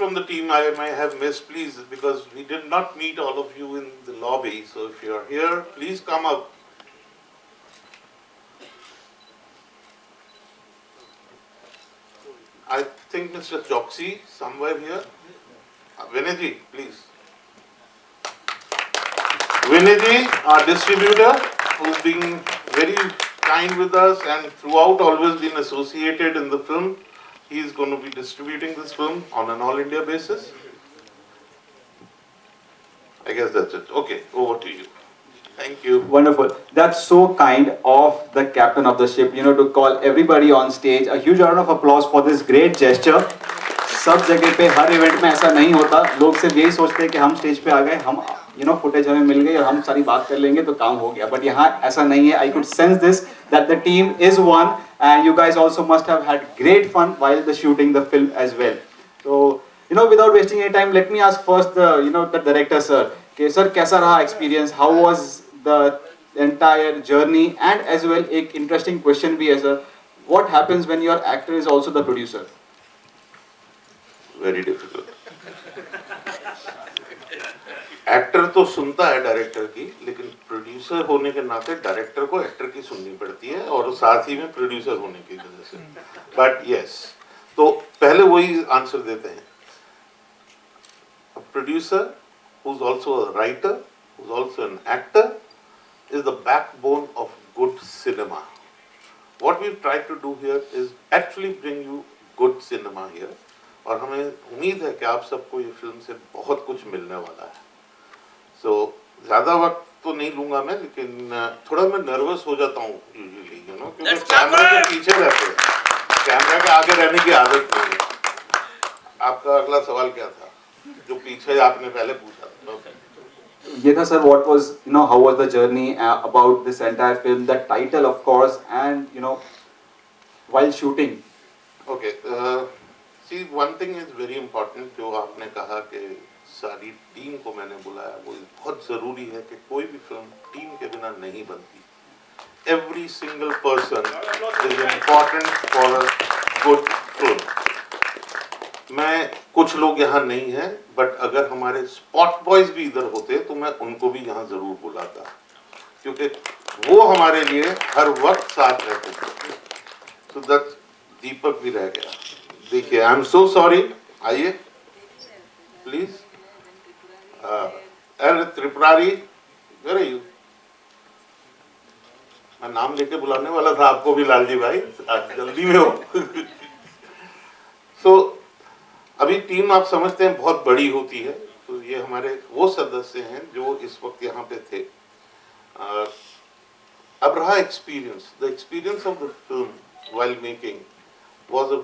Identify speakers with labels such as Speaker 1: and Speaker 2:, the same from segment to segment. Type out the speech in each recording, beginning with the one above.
Speaker 1: from the team I may have missed, please, because we did not meet all of you in the lobby. So if you are here, please come up. I think Mr. Choksi somewhere here. Vinay, please. Vinay, our distributor, who's been very kind with us and throughout always been associated in the film. He is going to be distributing this film on an all India basis. I guess that's it. Okay, over to you. Thank you.
Speaker 2: Wonderful. That's so kind of the captain of the ship, to call everybody on stage. A huge round of applause for this great gesture. सब जगह पे हर event में ऐसा नहीं होता. लोग सिर्फ यही सोचते हैं कि हम स्टेज पे आ गए, हम फुटेज हमें मिल गई और हम सारी बात कर लेंगे तो काम हो गया. बट यहाँ ऐसा नहीं है. I could sense this, that the team is one and you guys also must have had great fun while the shooting the film as well. So, without wasting any time, let me ask first the director sir. Okay, sir, कैसा रहा experience? How was the entire journey? And as well, एक interesting question भी है sir. What happens when your actor is also the producer?
Speaker 1: Very difficult. Actor तो सुनता है director की, लेकिन प्रोड्यूसर होने के नाते डायरेक्टर को एक्टर की सुननी पड़ती है और साथ ही में प्रोड्यूसर होने की वजह से. बट यस, तो पहले वही आंसर देते हैं. Producer who is also a writer, who is also an actor, is the backbone of good cinema. What we try to do here is actually bring you good cinema here. और हमें उम्मीद है कि आप सबको ये फिल्म से बहुत कुछ मिलने वाला है. So, ज़्यादा वक्त तो नहीं लूँगा मैं, लेकिन थोड़ा मैं नर्वस हो जाता हूँ यूजुअली, क्योंकि कैमरा के पीछे रहते हैं, कैमरा के आगे रहने की आदत नहीं है. आपका अगला सवाल क्या था, जो पीछे आपने पहले पूछा था?
Speaker 2: ये था sir, what was, how was the journey about this entire film, the title of course, and while shooting.
Speaker 1: Okay, see, one thing is very important, जो आपने कहा कि सारी टीम को मैंने बुलाया, वो बहुत ज़रूरी है कि कोई भी फिल्म टीम के बिना नहीं बनती. Every single person is important for a good film. मैं कुछ लोग यहाँ नहीं हैं, बट अगर हमारे स्पॉट बॉयज भी इधर होते तो मैं उनको भी यहाँ ज़रूर बुलाता, क्योंकि वो हमारे लिए हर वक्त साथ रहते थे. तो दैट दीपक भी रह गया. देखिए, आई एम सो सॉरी. आइए please. Tripurari, where are you? मैं नाम लेके बुलाने वाला था आपको भी, लालजी भाई, जल्दी में हो. So, अभी टीम आप समझते हैं बहुत बड़ी होती है. तो ये हमारे वो सदस्य हैं जो इस वक्त यहाँ पे थे. अब रहा experience. The experience of the film while making was a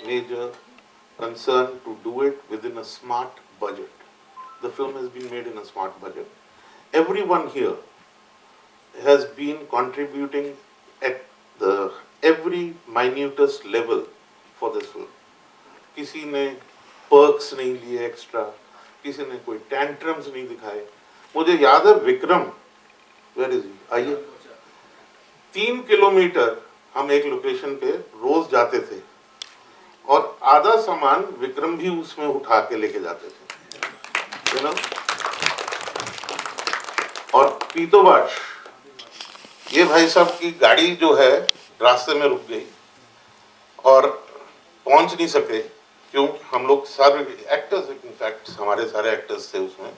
Speaker 1: major concern to do it within a smart budget. The film has been made in a smart budget. Everyone here has been contributing at the every minutest level for this film. किसी ने perks नहीं लिए extra, किसी ने कोई tantrums नहीं दिखाए. मुझे याद है विक्रम, वेयर इज ही, आइए, 3 किलोमीटर हम एक लोकेशन पे रोज जाते थे और आधा सामान विक्रम भी उसमें उठा के लेके जाते थे, और पीतोबाश, ये भाई साहब की गाड़ी जो है रास्ते में रुक गई और पहुंच नहीं सके. क्यों? हम लोग सारे एक्टर्स, इनफैक्ट हमारे सारे एक्टर्स थे उसमें,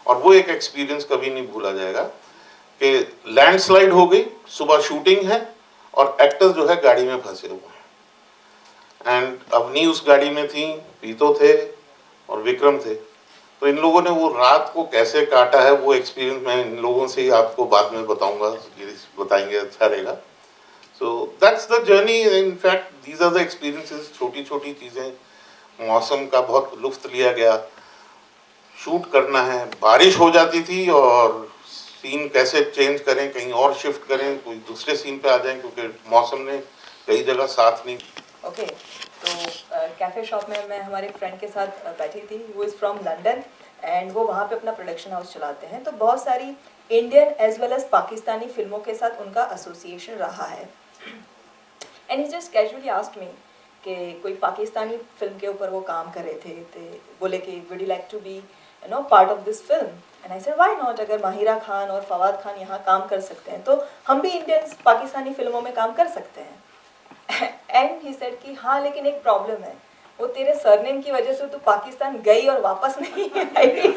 Speaker 1: और वो एक एक्सपीरियंस कभी नहीं भूला जाएगा कि लैंडस्लाइड हो गई, सुबह शूटिंग है और एक्टर्स जो है गाड़ी में फंसे हुए हैं. एंड अवनी उस गाड़ी में थी, पीतो थे और विक्रम थे. तो इन लोगों ने वो रात को कैसे काटा है, वो एक्सपीरियंस मैं इन लोगों से ही आपको बाद में बताऊंगा, बताएंगे, अच्छा रहेगा. So that's the journey. In fact, these are the experiences. छोटी छोटी चीज़ें, मौसम का बहुत लुत्फ लिया गया. शूट करना है, बारिश हो जाती थी और सीन कैसे चेंज करें, कहीं और शिफ्ट करें, कोई दूसरे सीन पे आ जाएं, क्योंकि मौसम ने कई जगह साथ नहीं.
Speaker 3: ओके, तो कैफ़े शॉप में मैं हमारे फ्रेंड के साथ बैठी थी. वो इज़ फ्रॉम लंदन एंड वो वहाँ पे अपना प्रोडक्शन हाउस चलाते हैं. तो बहुत सारी Indian as well as Pakistani फिल्मों के साथ उनका एसोसिएशन रहा है. And he just casually asked me कि कोई पाकिस्तानी फिल्म के ऊपर वो काम कर रहे थे बोले कि would you like to be part of this film, and I said why not, अगर माहिरा खान और फवाद खान यहाँ काम कर सकते हैं तो हम भी इंडियंस पाकिस्तानी फिल्मों में काम कर सकते हैं। एंड ही सेड कि हाँ लेकिन एक प्रॉब्लम है, वो तेरे सरनेम की वजह से तू पाकिस्तान गई और वापस नहीं आई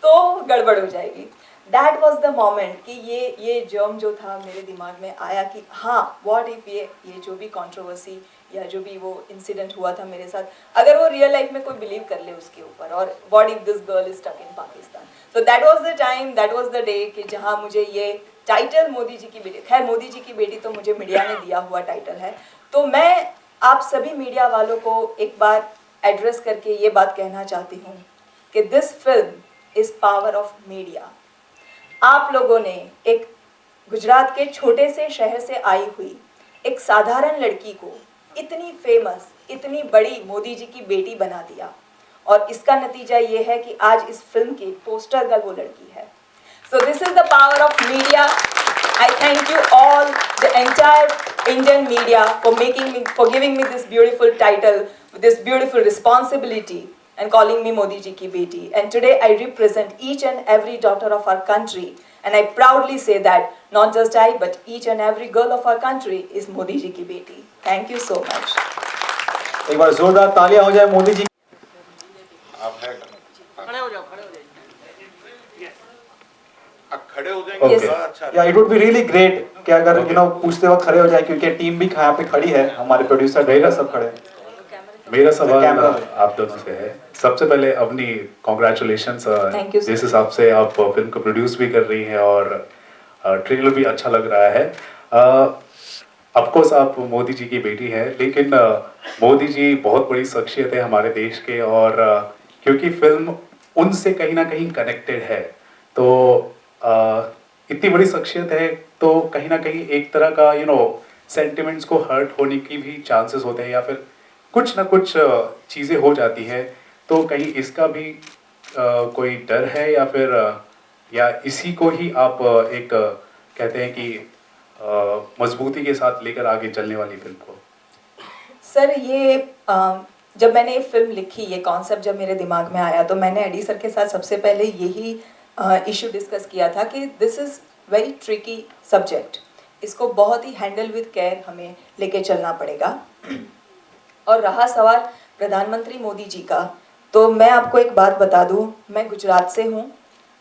Speaker 3: तो गड़बड़ हो जाएगी। दैट वॉज द मोमेंट कि ये जर्म जो था मेरे दिमाग में आया कि हाँ व्हाट इफ ये जो भी कंट्रोवर्सी या जो भी वो इंसिडेंट हुआ था मेरे साथ, अगर वो रियल लाइफ में कोई बिलीव कर ले उसके ऊपर, और what if this girl is stuck in Pakistan. So that was the time, that was the day कि जहाँ मुझे ये टाइटल मोदी जी की बेटी, खैर मोदी जी की बेटी तो मुझे मीडिया ने दिया हुआ टाइटल है, तो मैं आप सभी मीडिया वालों को एक बार एड्रेस करके ये बात कहना चाहती हूँ कि this film is power of media. आप लोगों ने एक गुजरात के छोटे से शहर से आई हुई एक साधारण लड़की को इतनी फेमस, इतनी बड़ी मोदी जी की बेटी बना दिया, और इसका नतीजा ये है कि आज इस फिल्म की पोस्टर गर्ल वो लड़की है। So this is the power of media. I thank you all, the entire Indian media, for giving me this beautiful title, this beautiful responsibility, and calling me Modi ji ki beti. And today I represent each and every daughter of our country, and I proudly say that not just I, but each and every girl of our country is Modi ji ki beti. Thank you so much.
Speaker 2: एक बार जोरदार तालियां हो जाए मोदी जी।
Speaker 1: आप है
Speaker 4: खड़े हो जाओ, खड़े हो जाओ।
Speaker 1: आप खड़े हो जाएंगे
Speaker 3: Yes.
Speaker 1: बड़ा अच्छा
Speaker 2: या it would be really great कि अगर पूछते वक्त खड़े हो जाए, क्योंकि टीम भी यहाँ पे खड़ी है, हमारे प्रोड्यूसर
Speaker 5: मेरा
Speaker 2: सब खड़े हैं।
Speaker 5: मेरा सवाल
Speaker 2: कैमरा।
Speaker 5: आप दोनों से है। सबसे पहले अपनी कॉन्ग्रेचुलेशंस,
Speaker 3: Thank you, sir.
Speaker 5: जिस हिसाब से आप फिल्म को प्रोड्यूस भी कर रही हैं और ट्रेलर भी अच्छा लग रहा है। ऑफ कोर्स आप मोदी जी की बेटी हैं, लेकिन मोदी जी बहुत बड़ी शख्सियत है हमारे देश के, और क्योंकि फिल्म उनसे कहीं ना कहीं कनेक्टेड है, तो इतनी बड़ी शख्सियत है तो कहीं ना कहीं एक तरह का सेंटिमेंट्स को हर्ट होने की भी चांसेस होते हैं, या फिर कुछ ना कुछ चीज़ें हो जाती हैं, तो कहीं इसका भी कोई डर है, या फिर या इसी को ही आप एक कहते हैं कि मजबूती के साथ लेकर आगे चलने वाली फिल्म को?
Speaker 3: सर ये जब मैंने ये फिल्म लिखी, ये कॉन्सेप्ट जब मेरे दिमाग में आया, तो मैंने एडी सर के साथ सबसे पहले यही इशू डिस्कस किया था कि this is very tricky subject, इसको बहुत ही हैंडल विद केयर हमें लेके चलना पड़ेगा। और रहा सवाल प्रधानमंत्री मोदी जी का, तो मैं आपको एक बात बता दूं, मैं गुजरात से हूं,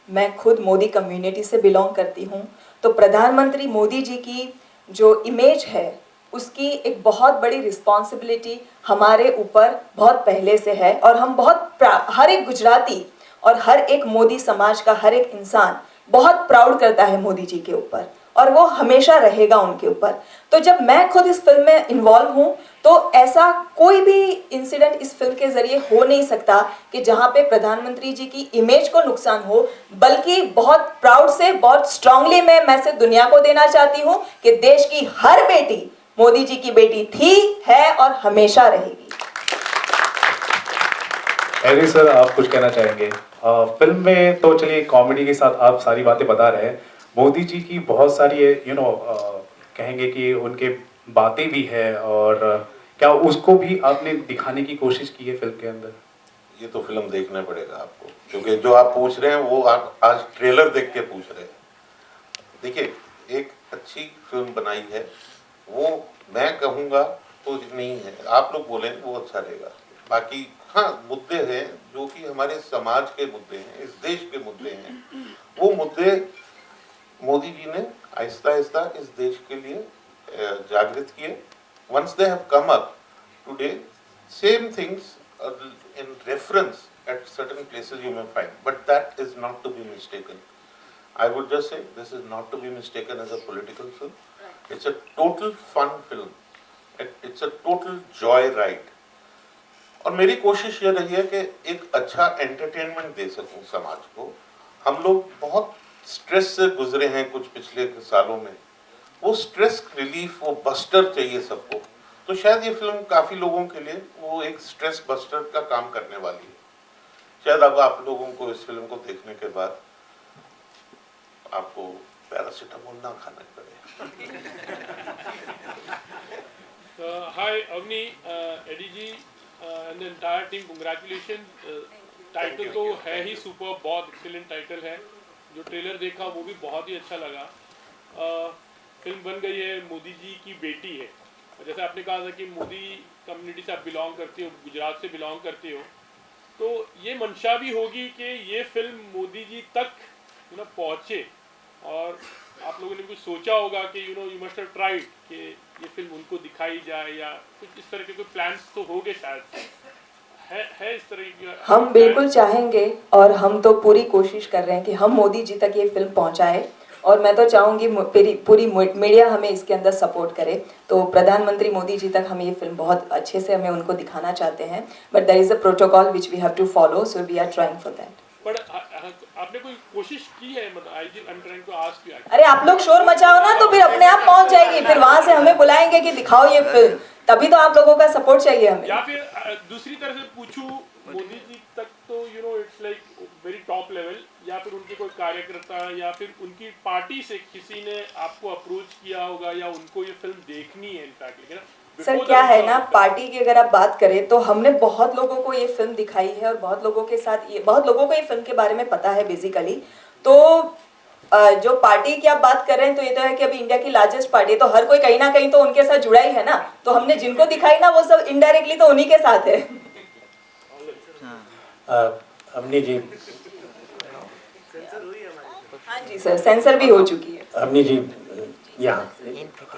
Speaker 3: मैं खुद मोदी कम्युनिटी से बिलोंग करती हूं, तो प्रधानमंत्री मोदी जी की जो इमेज है उसकी एक बहुत बड़ी रिस्पॉन्सिबिलिटी हमारे ऊपर बहुत पहले से है, और हम हर एक गुजराती और हर एक मोदी समाज का हर एक इंसान बहुत प्राउड करता है मोदी जी के ऊपर, और वो हमेशा रहेगा उनके ऊपर। तो जब मैं खुद इस फिल्म में इन्वॉल्व हूँ, तो ऐसा कोई भी इंसिडेंट इस फिल्म के ज़रिए हो नहीं सकता कि जहाँ पे प्रधानमंत्री जी की इमेज को नुकसान हो, बल्कि बहुत प्राउड से, बहुत स्ट्रांगली मैं मैसेज दुनिया को देना चाहती हूँ कि देश की हर बेटी मोदी जी की बेटी थी, है और हमेशा रहेगी।
Speaker 5: एरी सर, आप कुछ कहना चाहेंगे? फिल्म में तो चलिए कॉमेडी के साथ आप सारी बातें बता रहे हैं, मोदी जी की बहुत सारी कहेंगे कि उनके बातें भी है, और क्या उसको भी आपने दिखाने की कोशिश की है फिल्म के अंदर?
Speaker 1: ये तो फिल्म देखना पड़ेगा आपको, क्योंकि जो आप पूछ रहे हैं वो आप आज ट्रेलर देख के पूछ रहे हैं। देखिए, एक अच्छी फिल्म बनाई है, वो मैं कहूँगा तो नहीं है, आप लोग बोलें वो अच्छा रहेगा। बाकी हाँ, मुद्दे हैं जो कि हमारे समाज के मुद्दे हैं, इस देश के मुद्दे हैं, वो मुद्दे मोदी जी ने आहिस्ता आहिस्ता इस देश के लिए जागृत किए। Once they have come up today, same things in reference at certain places you may find, but that is not to be mistaken. I would just say this is not to be mistaken as a political film. It's a total fun film. It's a total joy ride. और मेरी कोशिश ये रही है कि एक अच्छा entertainment दे सकूं समाज को। हम लोग बहुत स्ट्रेस से गुजरे हैं कुछ पिछले सालों में, वो स्ट्रेस रिलीफ, वो बस्टर चाहिए सबको, तो शायद ये फिल्म काफ़ी लोगों के लिए वो एक स्ट्रेस बस्टर का काम करने वाली है। शायद अब आप लोगों को इस फिल्म को देखने के बाद आपको पैरासीटामोल ना खाना पड़े।
Speaker 4: तो Hi, Avni, Eddie ji, and the entire team. Congratulations. Title तो है ही सुपर, बहुत एक्सीलेंट टाइटल है. जो ट्रेलर देखा वो भी बहुत ही अच्छा लगा. फिल्म बन गई है, मोदी जी की बेटी है. जैसे आपने कहा था कि मोदी कम्युनिटी से आप बिलोंग करती हो, गुजरात से बिलोंग करती हो, तो ये मंशा भी होगी कि ये फिल्म मोदी जी तक पहुँचे. और आप लोगों ने कुछ सोचा होगा कि यू मस्ट हैव ट्राइड कि ये फिल्म उनको दिखाई जाए, या कुछ इस तरह के कोई प्लान्स तो होंगे शायद. है इस तरह की.
Speaker 3: हम बिल्कुल चाहेंगे और हम तो पूरी कोशिश कर रहे हैं कि हम मोदी जी तक ये फिल्म पहुंचाए. और मैं तो चाहूँगी पूरी मीडिया हमें इसके अंदर सपोर्ट करे. तो प्रधानमंत्री मोदी जी तक हम ये फिल्म बहुत अच्छे से हमें उनको दिखाना चाहते हैं. But there is a protocol which we have to follow, so we are trying for that.
Speaker 4: But आपने कोई कोशिश की है? मतलब I am trying to ask you.
Speaker 3: अरे आप लोग शोर मचाओ ना तो फिर अपने आप पहुंच जाएगी. फिर वहां से हमें बुलाएंगे कि दिखाओ ये फिल्म. तभी तो आप लोगों का सपोर्ट चाहिए हमें.
Speaker 4: या फिर दूसरी तरह से पूछूं, मोदी जी तक तो it's like very top level, या फिर उनके कोई कार्यकर्ता या फिर उनकी पार्टी से किसी ने आपको अप्रोच किया होगा, या उनको ये फिल्म देखनी है इनफैक्ट.
Speaker 3: सर क्या है ना, पार्टी की अगर आप बात करें तो हमने बहुत लोगों को ये फिल्म दिखाई है और बहुत लोगों को ये फिल्म के बारे में पता है बेसिकली. तो जो पार्टी की आप बात कर रहे हैं तो ये तो है कि अभी इंडिया की लार्जेस्ट पार्टी है, तो हर कोई कहीं ना कहीं तो उनके साथ जुड़ा ही है ना. तो हमने जिनको दिखाई ना वो सब इनडायरेक्टली तो उन्हीं के साथ है.
Speaker 6: अवनी जी,
Speaker 3: हाँ जी सर, सेंसर भी हो चुकी है.
Speaker 6: अवनी जी, यहाँ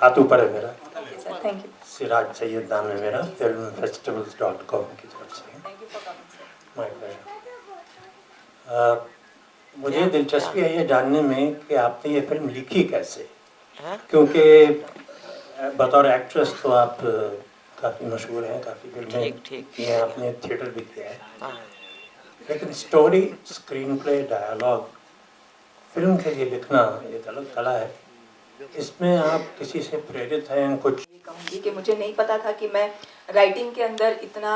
Speaker 6: हाथ ऊपर है मेरा.
Speaker 3: Okay sir, thank you.
Speaker 6: Siraj Syed नाम है मेरा, filmfestivals.com की तरफ से.
Speaker 3: Thank you for coming sir.
Speaker 6: My pleasure. मुझे दिलचस्पी है ये जानने में कि आपने ये फिल्म लिखी कैसे, क्योंकि बतौर एक्ट्रेस तो आप काफ़ी मशहूर हैं, काफ़ी फिल्में की हैं आपने, थिएटर भी किया है, लेकिन story, screenplay, dialogue, film के लिए लिखना ये अलग कला है. इसमें आप किसी से प्रेरित हैं कुछ?
Speaker 3: कहूँगी कि मुझे नहीं पता था कि मैं राइटिंग के अंदर इतना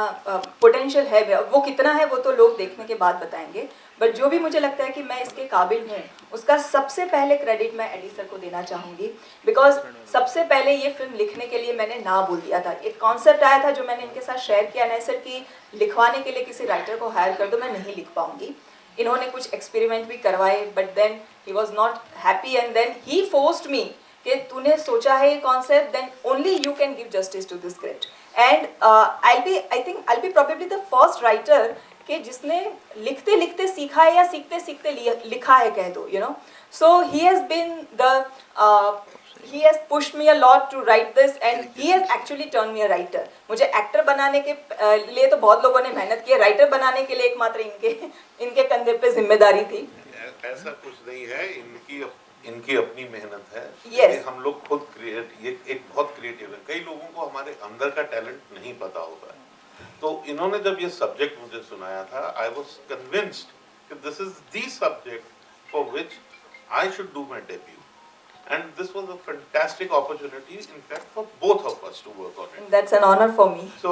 Speaker 3: पोटेंशियल है. वो कितना है वो तो लोग देखने के बाद बताएंगे. बट जो भी मुझे लगता है कि मैं इसके काबिल हूँ, उसका सबसे पहले क्रेडिट मैं एडी सर को देना चाहूँगी. बिकॉज सबसे पहले ये फिल्म लिखने के लिए मैंने ना बोल दिया था. एक कॉन्सेप्ट आया था जो मैंने इनके साथ शेयर किया ना सर कि लिखवाने के लिए किसी राइटर को हायर कर दो, मैं नहीं लिख पाऊँगी. इन्होंने कुछ एक्सपेरिमेंट भी करवाए, but then he was not happy and then he forced me कि तूने सोचा है ये concept, then only you can give justice to this script. And I think I be probably the first writer कि जिसने लिखते लिखते सीखा है या सीखते सीखते लिखा है कह दो, so he has been the he has pushed me a lot to write this and he has actually turned me a writer. मुझे एक्टर बनाने के लिए तो बहुत लोगों ने मेहनत की है, राइटर बनाने के लिए एकमात्र इनके कंधे पे जिम्मेदारी थी.
Speaker 1: ऐसा कुछ नहीं है, इनकी अपनी मेहनत है.
Speaker 3: Yes.
Speaker 1: हम लोग खुद ये एक बहुत क्रिएटिव है. कई लोगों को हमारे अंदर का टैलेंट नहीं पता होता है. तो इन्होंने जब ये सब्जेक्ट मुझे सुनाया था, आई वॉज कन्विंस्ड कि this is the subject for which I should do my debut. And this was a fantastic opportunity, in fact, for both of us to work on it.
Speaker 3: That's an honor for me.
Speaker 1: So,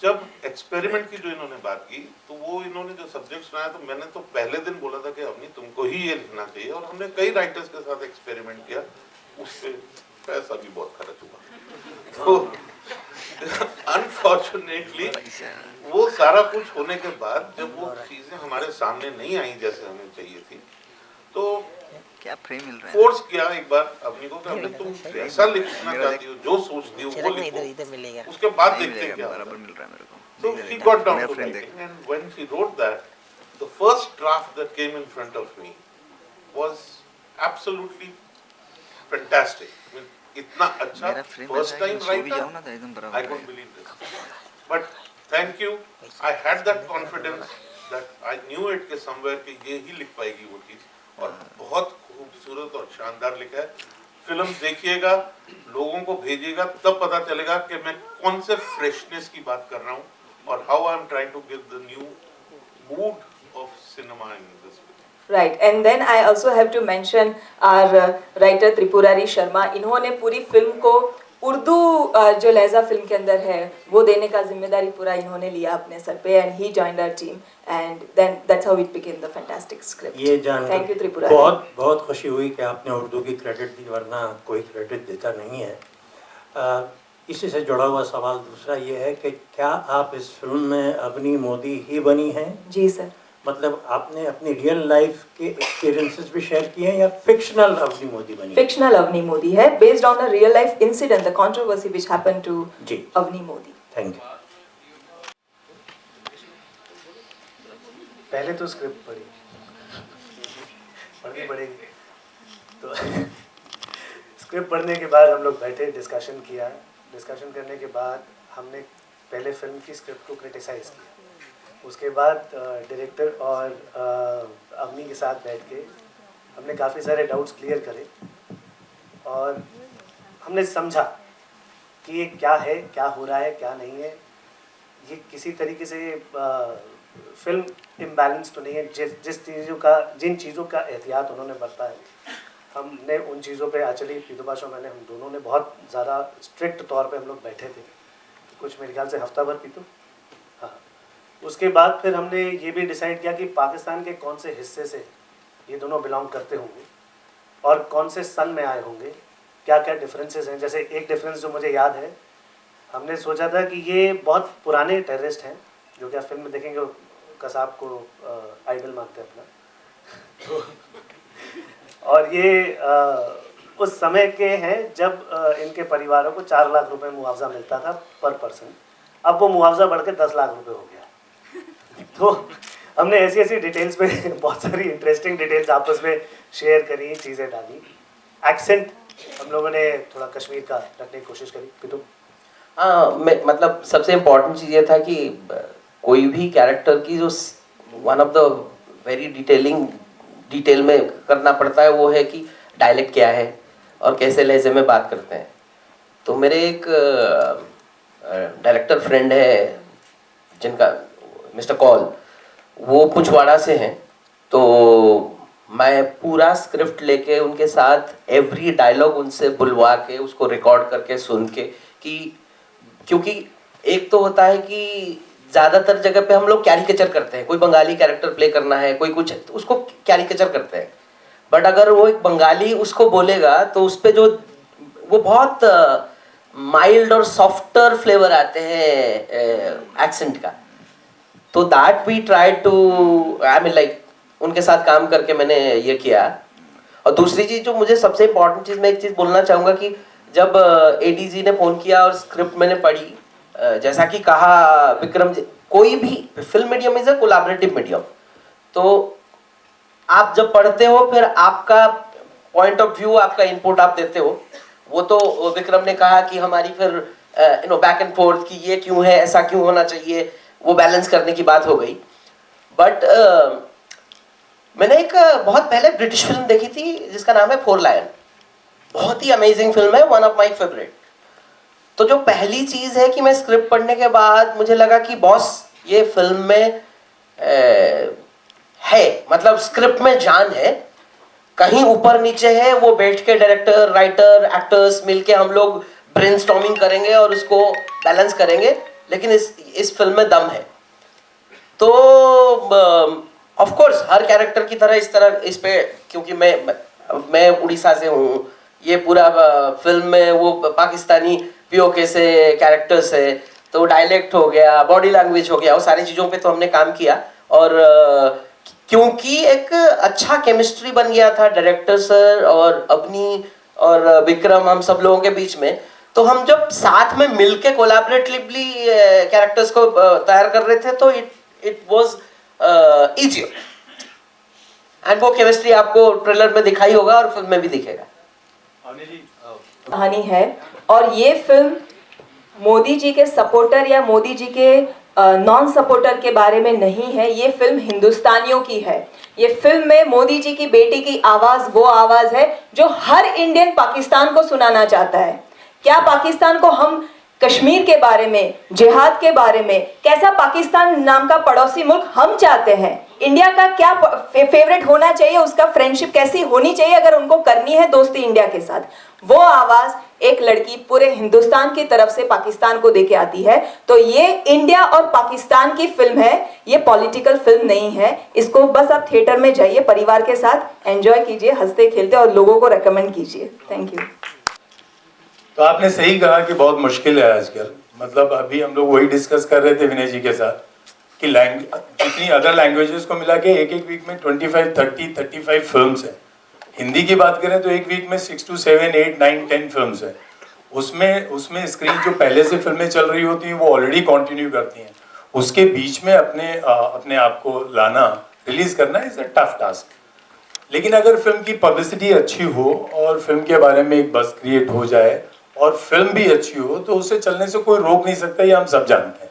Speaker 1: जब experiment की जो इन्होंने बात की, तो वो इन्होंने जो सब्जेक्ट सुनाया, तो मैंने तो पहले दिन बोला था कि अवनी तुमको ही ये लिखना चाहिए. और हमने कई राइटर्स के साथ एक्सपेरिमेंट किया, उस पे पैसा भी बहुत खर्च हुआ. तो अनफॉर्चुनेटली वो सारा कुछ होने के बाद जब वो चीजें हमारे सामने नहीं आई जैसे हमें चाहिए थी, तो
Speaker 7: क्या फ्रेम मिल रहा है,
Speaker 1: फोर्स किया एक बार अपनी को कि अपने तुम जैसा लिखना चाहती हो, जो सोचती हो वो लिखो,
Speaker 7: इधर मिलेगा,
Speaker 1: उसके बाद देखते हैं क्या.
Speaker 7: बराबर मिल रहा है मेरे को.
Speaker 1: So she got down to writing, and when she wrote that, the first draft that came in front of me was absolutely fantastic. I mean, इतना अच्छा
Speaker 7: मेरा फ्रेम
Speaker 1: first time
Speaker 7: सो भी
Speaker 1: writer,
Speaker 7: जाऊँ ना तो एकदम
Speaker 1: I
Speaker 7: बराबर
Speaker 1: couldn't
Speaker 7: है.
Speaker 1: believe this. But thank you, I had that confidence that I knew it कि somewhere कि ये ही लिख पाएगी वो चीज. और बहुत खूबसूरत और शानदार लिखा है. फिल्म देखिएगा, लोगों को भेजिएगा, तब पता चलेगा कि मैं कौन से फ्रेशनेस की बात कर रहा हूँ और how I am trying to give the new mood of cinema in this.
Speaker 3: Right, and then I also have to mention our writer Tripurari Sharma. इन्होंने पूरी फिल्म को उर्दू जो लहजा फिल्म के अंदर है वो देने का जिम्मेदारी पूरा इन्होंने लिया अपने सर पे, and he joined our team, and then that's how it became the fantastic script.
Speaker 6: ये जानकर
Speaker 3: Thank you Tripurari.
Speaker 6: बहुत खुशी हुई कि आपने उर्दू की क्रेडिट दी, वरना कोई क्रेडिट देता नहीं है. इसी से जुड़ा हुआ सवाल दूसरा ये है कि क्या आप इस फिल्म में अवनी मोदी ही बनी हैं?
Speaker 3: जी सर।
Speaker 6: मतलब आपने अपनी रियल लाइफ के एक्सपीरियंसेस भी शेयर किए हैं या फिक्शनल अवनी मोदी बनी?
Speaker 3: फिक्शनल अवनी मोदी है, based on a real life incident, the controversy which happened to
Speaker 6: जी।
Speaker 3: अवनी मोदी।
Speaker 6: Thank you.
Speaker 8: पहले तो स्क्रिप्ट पढ़नी पड़ेगी, तो स्क्रिप्ट पढ़ने के बाद हम लोग बैठे, डिस्कशन किया। डिस्कशन करने के बाद हमने पहले फिल्म की स्क्रिप्ट को क्रिटिसाइज़ किया। उसके बाद डायरेक्टर और अवनी के साथ बैठ के हमने काफ़ी सारे डाउट्स क्लियर करे और हमने समझा कि ये क्या है, क्या हो रहा है, क्या नहीं है। ये किसी तरीके से फिल्म इम्बैलेंस तो नहीं है। जिन चीज़ों का एहतियात उन्होंने बरता है, हमने उन चीज़ों पे एक्चुअली पीतू बादशाह मैंने हम दोनों ने बहुत ज़्यादा स्ट्रिक्ट तौर पे हम लोग बैठे थे, कुछ मेरे ख्याल से हफ्ता भर पीतू। हाँ, उसके बाद फिर हमने ये भी डिसाइड किया कि पाकिस्तान के कौन से हिस्से से ये दोनों बिलोंग करते होंगे और कौन से सन में आए होंगे, क्या क्या डिफरेंसेस हैं। जैसे एक डिफरेंस जो मुझे याद है, हमने सोचा था कि ये बहुत पुराने टेररिस्ट हैं, जो कि आप फिल्म में देखेंगे कसाब को आइडल मानते हैं अपना, तो और ये उस समय के हैं जब इनके परिवारों को 4 लाख रुपए मुआवजा मिलता था पर पर्सन। अब वो मुआवजा बढ़ के 10 लाख रुपए हो गया। तो हमने ऐसी ऐसी डिटेल्स पे बहुत सारी इंटरेस्टिंग डिटेल्स आपस में शेयर करी, चीज़ें डाली। एक्सेंट हम लोगों ने थोड़ा कश्मीर का रखने की कोशिश करी। तो
Speaker 9: हाँ, मतलब सबसे इम्पोर्टेंट चीज़ ये था कि कोई भी कैरेक्टर की जो one of the very detail में करना पड़ता है वो है कि डायलेक्ट क्या है और कैसे लहजे में बात करते हैं। तो मेरे एक डायरेक्टर फ्रेंड है जिनका मिस्टर कॉल, वो पुंछवाड़ा से हैं। तो मैं पूरा स्क्रिप्ट लेके उनके साथ एवरी डायलॉग उनसे बुलवा के उसको रिकॉर्ड करके सुन के, कि क्योंकि एक तो होता है कि ज़्यादातर जगह पे हम लोग कैरिकेचर करते हैं, कोई बंगाली कैरेक्टर प्ले करना है, कोई कुछ, तो उसको कैरिकेचर करते हैं। बट अगर वो एक बंगाली उसको बोलेगा तो उस पर जो वो बहुत माइल्ड और सॉफ्टर फ्लेवर आते हैं एक्सेंट का। तो that we try to, I mean like उनके साथ काम करके मैंने ये किया। और दूसरी चीज़ जो मुझे सबसे इम्पोर्टेंट चीज़, मैं एक चीज़ बोलना चाहूँगा कि जब एडीजी ने फ़ोन किया और स्क्रिप्ट मैंने पढ़ी, जैसा कि कहा विक्रम जी, कोई भी film medium is a collaborative medium. तो आप जब पढ़ते हो फिर आपका पॉइंट ऑफ व्यू, आपका इनपुट आप देते हो। वो तो विक्रम ने कहा कि हमारी फिर बैक एंड फोर्थ कि ये क्यों है, ऐसा क्यों होना चाहिए, वो बैलेंस करने की बात हो गई। बट मैंने एक बहुत पहले ब्रिटिश फिल्म देखी थी जिसका नाम है 4 लायन। बहुत ही अमेजिंग फिल्म है, वन ऑफ माई फेवरेट। तो जो पहली चीज़ है कि मैं स्क्रिप्ट पढ़ने के बाद मुझे लगा कि बॉस ये फिल्म में है, मतलब स्क्रिप्ट में जान है, कहीं ऊपर नीचे है, वो बैठ के डायरेक्टर, राइटर, एक्टर्स मिलके हम लोग ब्रेनस्टॉर्मिंग करेंगे और उसको बैलेंस करेंगे, लेकिन इस फिल्म में दम है। तो ऑफ कोर्स हर कैरेक्टर की तरह इस पे, क्योंकि मैं उड़ीसा से हूँ, ये पूरा फिल्म में वो पाकिस्तानी पीओके से कैरेक्टर्स है, तो डायलेक्ट हो गया, बॉडी लैंग्वेज हो गया, वो सारी चीज़ों पे तो हमने काम किया। और क्योंकि एक अच्छा केमिस्ट्री बन गया था डायरेक्टर सर और अवनी और विक्रम, हम सब लोगों के बीच में, तो हम जब साथ में मिलके कोलैबोरेटिवली कैरेक्टर्स को तैयार कर रहे थे तो इट वाज इजियर। एंड वो केमिस्ट्री आपको ट्रेलर में दिखाई होगा और फिल्म में भी दिखेगा।
Speaker 3: कहानी है, और ये फिल्म मोदी जी के सपोर्टर या मोदी जी के नॉन सपोर्टर के बारे में नहीं है। ये फिल्म हिंदुस्तानियों की है। ये फिल्म में मोदी जी की बेटी की आवाज़ वो आवाज़ है जो हर इंडियन पाकिस्तान को सुनाना चाहता है। क्या पाकिस्तान को हम कश्मीर के बारे में, जिहाद के बारे में, कैसा पाकिस्तान नाम का पड़ोसी मुल्क हम चाहते हैं, इंडिया का क्या फेवरेट होना चाहिए, उसका फ्रेंडशिप कैसी होनी चाहिए अगर उनको करनी है दोस्ती इंडिया के साथ, वो आवाज़ एक लड़की पूरे हिंदुस्तान की तरफ से पाकिस्तान को देके आती है। तो ये इंडिया और पाकिस्तान की फिल्म है, ये पॉलिटिकल फिल्म नहीं है। इसको बस आप थिएटर में जाइए, परिवार के साथ एंजॉय कीजिए, हंसते खेलते और लोगों को रेकमेंड कीजिए। Thank you.
Speaker 10: तो आपने सही कहा कि बहुत मुश्किल है आजकल। मतलब अभी हम लोग वही डिस्कस कर रहे थे विनय जी के साथ कि जितनी अदर लैंग्वेजेस को मिला के एक वीक में 25, 30, 35 फिल्म्स हैं। हिंदी की बात करें तो एक वीक में 6 to 7, 8, 9, 10 फिल्म्स हैं। उसमें स्क्रीन जो पहले से फिल्में चल रही होती हैं वो ऑलरेडी कंटिन्यू करती हैं, उसके बीच में अपने आप को लाना, रिलीज करना इज अ टफ टास्क। लेकिन अगर फिल्म की पब्लिसिटी अच्छी हो और फिल्म के बारे में एक बज़ क्रिएट हो जाए और फिल्म भी अच्छी हो तो उसे चलने से कोई रोक नहीं सकता। ये हम सब जानते हैं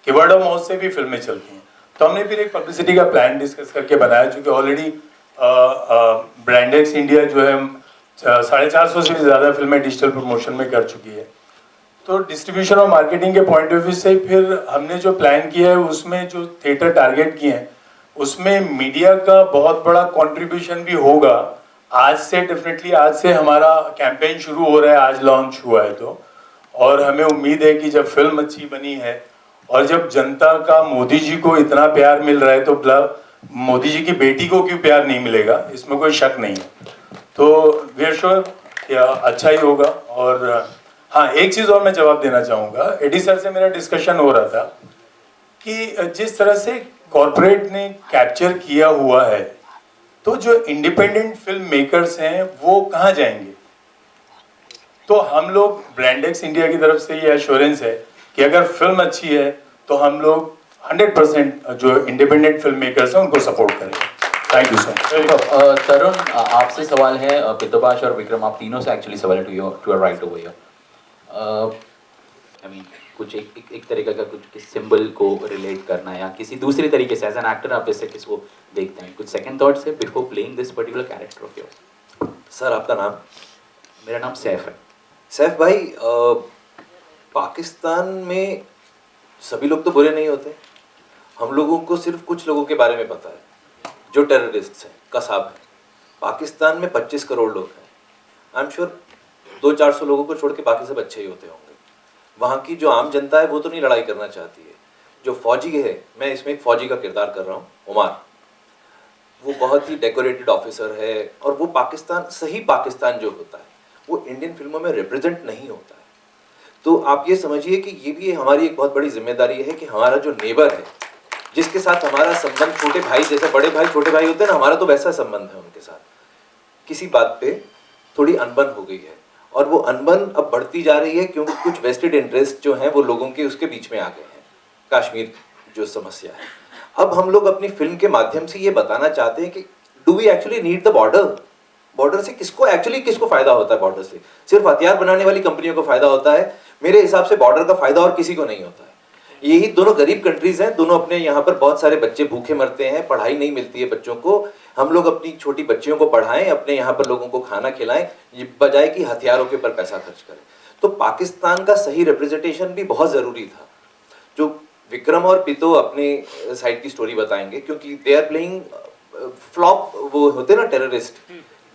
Speaker 10: कि वर्ड ऑफ माउथ से भी फिल्में चलती हैं। तो हमने फिर एक पब्लिसिटी का प्लान डिस्कस करके बनाया, जो कि ऑलरेडी ब्रांडेक्स इंडिया जो है 450 से भी ज़्यादा फिल्में डिजिटल प्रमोशन में कर चुकी है। तो डिस्ट्रीब्यूशन और मार्केटिंग के पॉइंट ऑफ व्यू से फिर हमने जो प्लान किया है उसमें जो थिएटर टारगेट किए हैं उसमें मीडिया का बहुत बड़ा कंट्रीब्यूशन भी होगा। आज से डेफिनेटली आज से हमारा कैंपेन शुरू हो रहा है, आज लॉन्च हुआ है तो, और हमें उम्मीद है कि जब फिल्म अच्छी बनी है और जब जनता का मोदी जी को इतना प्यार मिल रहा है तो मोदी जी की बेटी को क्यों प्यार नहीं मिलेगा, इसमें कोई शक नहीं है। तो वी आर श्योर अच्छा ही होगा। और हाँ, एक चीज़ और मैं जवाब देना चाहूँगा। एडी सर से मेरा डिस्कशन हो रहा था कि जिस तरह से कॉर्पोरेट ने कैप्चर किया हुआ है तो जो इंडिपेंडेंट फिल्म मेकर्स हैं वो कहाँ जाएंगे। तो हम लोग ब्रांडेक्स इंडिया की तरफ से ये एश्योरेंस है कि अगर फिल्म अच्छी है तो हम लोग 100% जो इंडिपेंडेंट फिल्म मेकर्स हैं उनको सपोर्ट करेंगे। Thank you so much.
Speaker 11: Tarun, आपसे सवाल है, पितुबाश और विक्रम, आप तीनों से एक्चुअली सवाल to your right over here. I mean कुछ एक तरीके का कुछ सिंबल को रिलेट करना या किसी दूसरे तरीके से एज एन एक्टर आप इससे किसको देखते हैं, कुछ सेकंड थॉट्स है before playing this particular character of yours.
Speaker 12: Sir आपका नाम?
Speaker 11: मेरा नाम सैफ है।
Speaker 12: सैफ भाई, पाकिस्तान में सभी लोग तो बुरे नहीं होते। हम लोगों को सिर्फ कुछ लोगों के बारे में पता है जो टेररिस्ट हैं, कसाब हैं। पाकिस्तान में 25 करोड़ लोग हैं। आई एम श्योर 200-400 लोगों को छोड़ के बाकी सब अच्छे ही होते होंगे। वहाँ की जो आम जनता है वो तो नहीं लड़ाई करना चाहती है। जो फौजी है, मैं इसमें एक फौजी का किरदार कर रहा हूँ, उमर, वो बहुत ही डेकोरेटेड ऑफिसर है और वो पाकिस्तान, सही पाकिस्तान जो होता है वो इंडियन फिल्मों में रिप्रेजेंट नहीं होता है। तो आप ये समझिए कि ये भी हमारी एक बहुत बड़ी जिम्मेदारी है कि हमारा जो नेबर है, जिसके साथ हमारा संबंध छोटे भाई जैसे, बड़े भाई छोटे भाई होते हैं ना, हमारा तो वैसा संबंध है उनके साथ, किसी बात पे थोड़ी अनबन हो गई है और वो अनबन अब बढ़ती जा रही है क्योंकि कुछ वेस्टेड इंटरेस्ट जो हैं वो लोगों के उसके बीच में आ गए हैं। कश्मीर जो समस्या है, अब हम लोग अपनी फिल्म के माध्यम से ये बताना चाहते हैं कि do we actually need the border. Border से किसको फायदा होता है? बॉर्डर से सिर्फ हथियार बनाने वाली कंपनियों को फायदा होता है। मेरे हिसाब से बॉर्डर का फायदा और किसी को नहीं होता है। यही दोनों गरीब कंट्रीज हैं, दोनों अपने यहाँ पर बहुत सारे बच्चे भूखे मरते हैं, पढ़ाई नहीं मिलती है बच्चों को। हम लोग अपनी छोटी बच्चियों को पढ़ाएं, अपने यहाँ पर लोगों को खाना खिलाएं, बजाय कि हथियारों के ऊपर पैसा खर्च करें। तो पाकिस्तान का सही रिप्रेजेंटेशन भी बहुत ज़रूरी था। जो विक्रम और पितो अपने साइड की स्टोरी बताएंगे, क्योंकि दे आर प्लेइंग फ्लॉप, वो होते ना टेररिस्ट,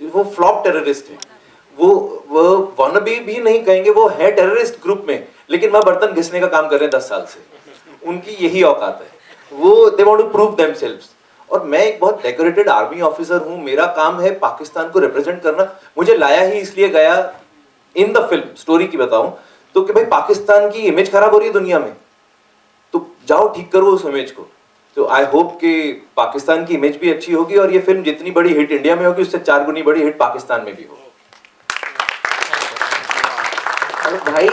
Speaker 12: वो फ्लॉप टेररिस्ट है। वो वानबी भी नहीं कहेंगे, वो है टेररिस्ट ग्रुप में, लेकिन वह बर्तन घिसने का काम कर रहे हैं 10 साल से। उनकी यही औकात है, वो they want to prove themselves. और मैं एक बहुत डेकोरेटेड आर्मी ऑफिसर हूँ, मेरा काम है पाकिस्तान को रिप्रेजेंट करना। मुझे लाया ही इसलिए गया इन द फिल्म, स्टोरी की बताऊं तो, कि भाई पाकिस्तान की इमेज खराब हो रही है दुनिया में, तो जाओ ठीक करो उस इमेज को। तो आई होप कि पाकिस्तान की इमेज भी अच्छी होगी और ये फिल्म जितनी बड़ी हिट इंडिया में होगी उससे 4 गुनी बड़ी हिट पाकिस्तान में भी हो।
Speaker 9: भाई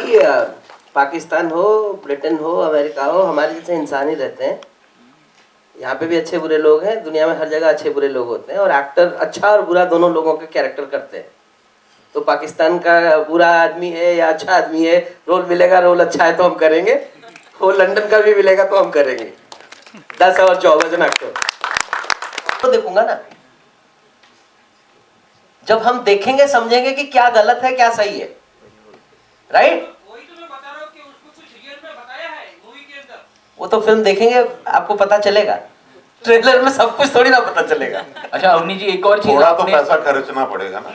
Speaker 9: पाकिस्तान हो, ब्रिटेन हो, अमेरिका हो, हमारे जैसे इंसान ही रहते हैं। यहाँ पे भी अच्छे बुरे लोग हैं, दुनिया में हर जगह अच्छे बुरे लोग होते हैं और एक्टर अच्छा और बुरा दोनों लोगों के कैरेक्टर करते हैं। तो पाकिस्तान का बुरा आदमी है या अच्छा आदमी है, रोल मिलेगा, रोल अच्छा है तो हम करेंगे, वो लंदन का भी मिलेगा तो हम करेंगे। 10 और 14 एक्टर तो देखूंगा ना। जब हम देखेंगे समझेंगे कि क्या गलत है क्या सही है, राइट? वो तो फिल्म देखेंगे आपको पता चलेगा, ट्रेलर में सब कुछ थोड़ी ना पता चलेगा।
Speaker 11: अच्छा अवनी जी, एक और चीज
Speaker 1: थोड़ा तो पैसा खर्चना पड़ेगा ना।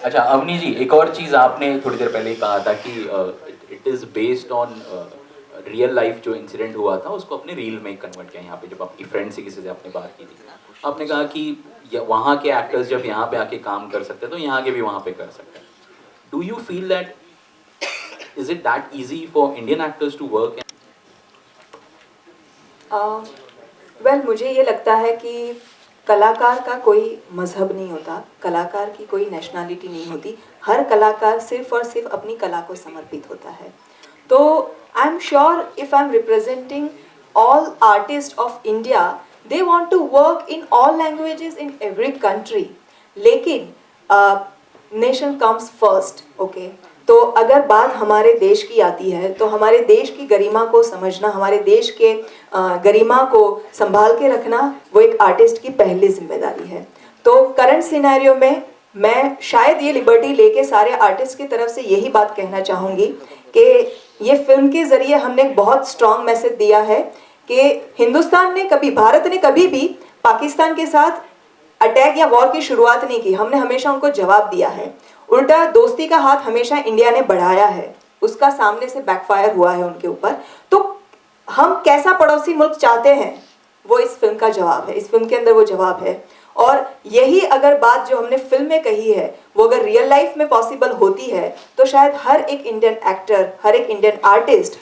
Speaker 11: अच्छा अवनी जी, एक और चीज आपने थोड़ी देर पहले कहा था कि it is based on real life जो इंसिडेंट हुआ था उसको अपने रील में कन्वर्ट किया। यहाँ पे जब आपकी फ्रेंड से किसी से आपने बात की थी, आपने कहा कि वहाँ के एक्टर्स जब यहाँ पे आके काम कर सकते हैं तो यहाँ के भी वहाँ पे कर सकते हैं। Do you feel that is it that easy for Indian actors to work?
Speaker 3: Well मुझे ये लगता है कि कलाकार का कोई मजहब नहीं होता, कलाकार की कोई नेशनलिटी नहीं होती, हर कलाकार सिर्फ और सिर्फ अपनी कला को समर्पित होता है। तो I am sure if I am representing all artist of India, they want to work in all languages in every country, लेकिन नेशन कम्स फर्स्ट, ओके। तो अगर बात हमारे देश की आती है तो हमारे देश की गरिमा को समझना, हमारे देश के गरिमा को संभाल के रखना वो एक आर्टिस्ट की पहली जिम्मेदारी है। तो करंट सिनेरियो में मैं शायद ये लिबर्टी लेके सारे आर्टिस्ट की तरफ से यही बात कहना चाहूँगी कि ये फिल्म के ज़रिए हमने एक बहुत स्ट्रॉन्ग मैसेज दिया है कि हिंदुस्तान ने कभी, भारत ने कभी भी पाकिस्तान के साथ अटैक या वॉर की शुरुआत नहीं की, हमने हमेशा उनको जवाब दिया है। उल्टा दोस्ती का हाथ हमेशा इंडिया ने बढ़ाया है, उसका सामने से बैकफायर हुआ है उनके ऊपर। तो हम कैसा पड़ोसी मुल्क चाहते हैं वो इस फिल्म का जवाब है, इस फिल्म के अंदर वो जवाब है। और यही अगर बात जो हमने फिल्म में कही है वो अगर रियल लाइफ में पॉसिबल होती है तो शायद हर एक इंडियन एक्टर, हर एक इंडियन आर्टिस्ट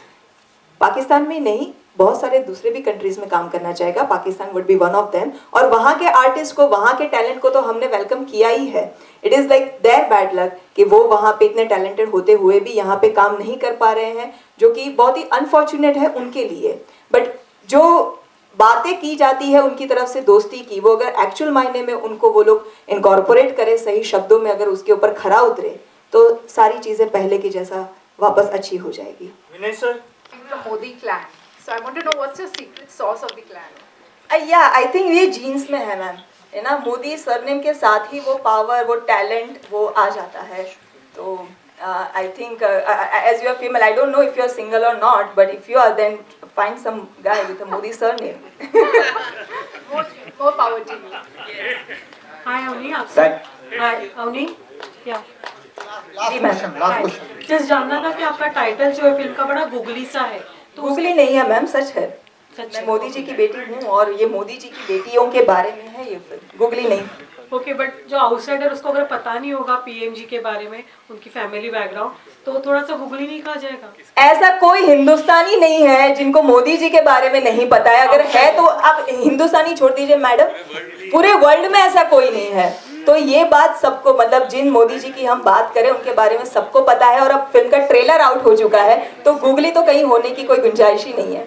Speaker 3: पाकिस्तान में नहीं, बहुत सारे दूसरे भी कंट्रीज में काम करना चाहेगा, Pakistan would be one of them. और वहाँ के आर्टिस्ट को, वहाँ के टैलेंट को तो हमने वेलकम किया ही है। It is like there bad luck कि वो वहाँ पे इतने टैलेंटेड होते हुए भी यहाँ पे काम नहीं कर पा रहे हैं, जो कि बहुत ही अनफॉर्चुनेट है उनके लिए। बट जो बातें की जाती है उनकी तरफ से दोस्ती की, वो अगर एक्चुअल मायने में उनको वो लोग इनकॉर्पोरेट करें, सही शब्दों में अगर उसके ऊपर खरा उतरे, तो सारी चीज़ें पहले की जैसा वापस अच्छी हो जाएगी।
Speaker 13: विनय sir, the Modi clan. So I want to know what's your secret sauce of the clan?
Speaker 3: Yeah, I think ये जीन्स में है मैम, है ना। मोदी सरनेम के साथ ही वो पावर, वो टैलेंट वो आ जाता है। तो I think as you are female, I don't know if you are single और not, but if you are then find some guy with a Modi surname.
Speaker 13: More power to you.
Speaker 14: Hi Avni, आपसे। Hi Avni, क्या?
Speaker 3: जी ma'am,
Speaker 14: just जानना था कि आपका title जो है film का बड़ा गुगली सा है। तो
Speaker 3: गूगली नहीं है मैम, सच है। मैं मोदी जी की बेटी हूँ और ये मोदी जी की बेटियों के बारे में है ये फिल्म, गूगली नहीं।
Speaker 14: ओके, बट जो आउटसाइडर उसको अगर पता नहीं होगा पीएम जी के बारे में, उनकी फैमिली बैकग्राउंड, तो थोड़ा सा गूगली नहीं कहा जाएगा?
Speaker 3: ऐसा कोई हिंदुस्तानी नहीं है जिनको मोदी जी के बारे में नहीं पता है। अगर है तो आप हिंदुस्तानी छोड़ दीजिए मैडम, पूरे वर्ल्ड में ऐसा कोई नहीं है। तो ये बात सबको, मतलब जिन मोदी जी की हम बात करें उनके बारे में सबको पता है। और अब फिल्म का ट्रेलर आउट हो चुका है, तो गूगली तो कहीं होने की कोई गुंजाइश ही नहीं है।